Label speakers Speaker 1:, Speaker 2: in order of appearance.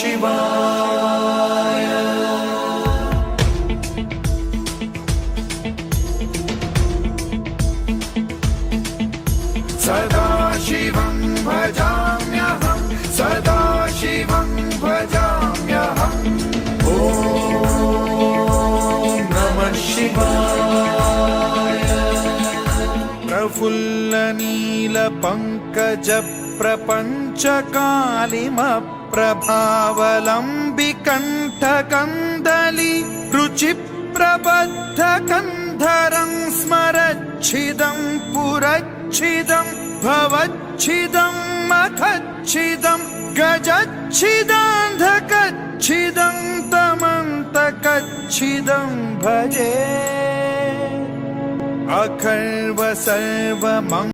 Speaker 1: शिवाय। सदा शिवं भजाम्यहं, सदा शिवं भजाम्यहम्। ॐ नमः शिवाय। प्रफुल्लनीलपङ्कजप्रपञ्चकालिमप्रभावलम्बिकण्ठकन्दली रुचिप्रबद्धकन्धरं स्मरच्छिदं पुरच्छिदं भवच्छिदं मखच्छिदं गजच्छिदान्धकच्छिदं तमन्तकच्छिदं भजे। अखर्व सर्वमङ्गलमङ्गलं